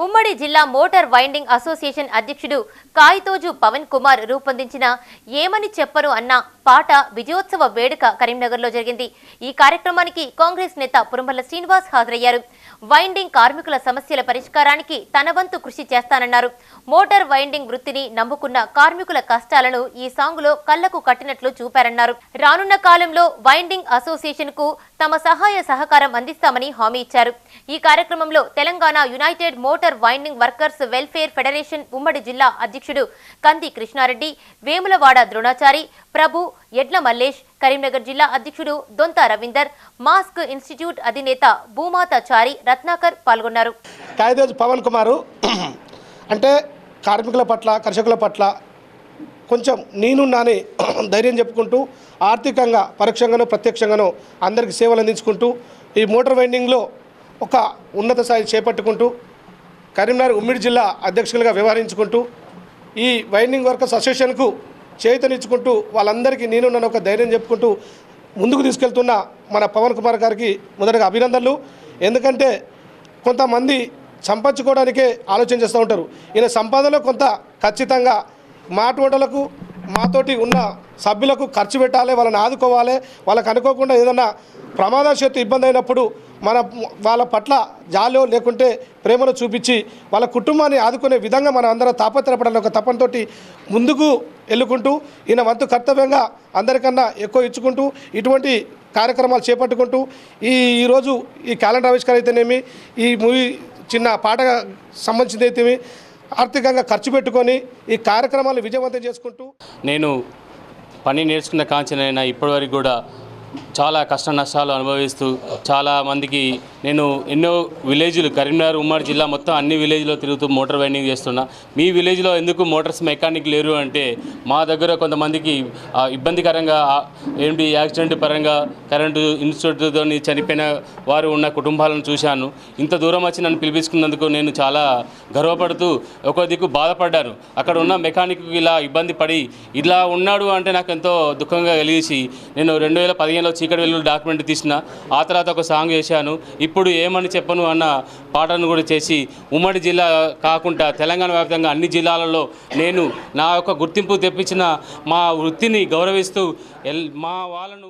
ఉమ్మడి జిల్లా motor winding association అధ్యక్షుడు కాయితోజు పవన్ కుమార్ రూపొందించిన ఏమని చెప్పరు అన్న పాట విజయోత్సవ వేడుక కరీంనగర్లో జరిగింది. ఈ కార్యక్రమానికి కాంగ్రెస్ నేత పురంబల శ్రీనివాస్ హాజరయ్యారు. వైండింగ్ కార్మికుల సమస్యల పరిష్కారానికి తన వంతు కృషి చేస్తానన్నారు. మోటార్ వైండింగ్ వృత్తిని నమ్ముకున్న కార్మికుల కష్టాలను ఈ సాంగ్లో కళ్లకు కట్టినట్లు చూపారన్నారు. రానున్న కాలంలో వైండింగ్ అసోసియేషన్ కు తమ సహాయ సహకారం అందిస్తామని హామీ ఇచ్చారు. ఈ కార్యక్రమంలో Telangana United motor winding workers welfare federation ఉమ్మడి జిల్లా అధ్యక్షుడు కంది కృష్ణారెడ్డి, వేములవాడ ద్రోణాచారి, ప్రభు, ఎడ్ల మల్లేష్, కరీంనగర్ జిల్లా అధ్యక్షుడు దొంత రవీందర్, మాస్క్ ఇన్స్టిట్యూట్ అధినేత భూమాతాచారి రత్నాకర్ పాల్గొన్నారు. కాయితోజు పవన్ కుమారు అంటే కార్మికుల పట్ల, కర్షకుల పట్ల కొంచెం నేనున్నాని ధైర్యం చెప్పుకుంటూ ఆర్థికంగా పరోక్షంగానో ప్రత్యక్షంగానో అందరికీ సేవలు అందించుకుంటూ ఈ మోటార్ వైండింగ్లో ఒక ఉన్నత స్థాయి చేపట్టుకుంటూ కరీంనగర్ ఉమ్మడి జిల్లా అధ్యక్షులుగా వ్యవహరించుకుంటూ ఈ వైండింగ్ వర్కర్స్ అసోసియేషన్కు చేతనిచ్చుకుంటూ వాళ్ళందరికీ నేనున్నాను ఒక ధైర్యం చెప్పుకుంటూ ముందుకు తీసుకెళ్తున్న మన పవన్ కుమార్ గారికి మొదటగా అభినందనలు. ఎందుకంటే కొంతమంది సంపాదించుకోవడానికే ఆలోచన చేస్తూ ఉంటారు. ఈయన సంపాదనలో కొంత ఖచ్చితంగా మాటోటలకు మాతోటి ఉన్న సభ్యులకు ఖర్చు పెట్టాలి, వాళ్ళని ఆదుకోవాలి. వాళ్ళకు అనుకోకుండా ఏదైనా ప్రమాదవశాత్తు ఇబ్బంది అయినప్పుడు వాళ్ళ పట్ల జాలో లేకుంటే ప్రేమను చూపించి వాళ్ళ కుటుంబాన్ని ఆదుకునే విధంగా మనం అందరం తాపత్రపడాలని ఒక తపనతోటి ముందుకు వెళ్ళుకుంటూ ఈయన వంతు కర్తవ్యంగా అందరికన్నా ఎక్కువ ఇచ్చుకుంటూ ఇటువంటి కార్యక్రమాలు చేపట్టుకుంటూ ఈరోజు ఈ క్యాలెండర్ ఆవిష్కారం అయితేనేమి, ఈ మూవీ చిన్న పాట సంబంధించింది అయితేమి ఆర్థికంగా ఖర్చు పెట్టుకొని ఈ కార్యక్రమాలు విజయవంతం చేసుకుంటూ నేను పని నేర్చుకున్న కాంచనైనా ఇప్పటివరకు కూడా చాలా కష్ట నష్టాలు అనుభవిస్తూ చాలా మందికి నేను ఎన్నో విలేజ్లు కరీంనగర్ ఉమ్మడి జిల్లా మొత్తం అన్ని విలేజ్లో తిరుగుతూ మోటార్ వైండింగ్ చేస్తున్నా. మీ విలేజ్లో ఎందుకు మోటార్స్ మెకానిక్ లేరు అంటే మా దగ్గర కొంతమందికి ఇబ్బందికరంగా ఏంటి యాక్సిడెంట్ పరంగా కరెంటు ఇన్స్టిట్యూట్తో చనిపోయిన వారు ఉన్న కుటుంబాలను చూశాను. ఇంత దూరం వచ్చి నన్ను పిలిపించుకున్నందుకు నేను చాలా గర్వపడుతూ ఒక దిక్కు బాధపడ్డాను. అక్కడ ఉన్న మెకానిక్ ఇలా ఇబ్బంది పడి ఇలా ఉన్నాడు అంటే నాకు ఎంతో దుఃఖంగా కలిసి నేను 2015లో చీకటి వెలుగులు డాక్యుమెంట్ తీసిన. ఆ తర్వాత ఒక సాంగ్ చేశాను. ఇప్పుడు ఏమని చెప్పను అన్న పాటను కూడా చేసి ఉమ్మడి జిల్లా కాకుండా తెలంగాణ వ్యాప్తంగా అన్ని జిల్లాలలో నేను నా యొక్క గుర్తింపు తెప్పించిన మా వృత్తిని గౌరవిస్తూ మా వాళ్ళను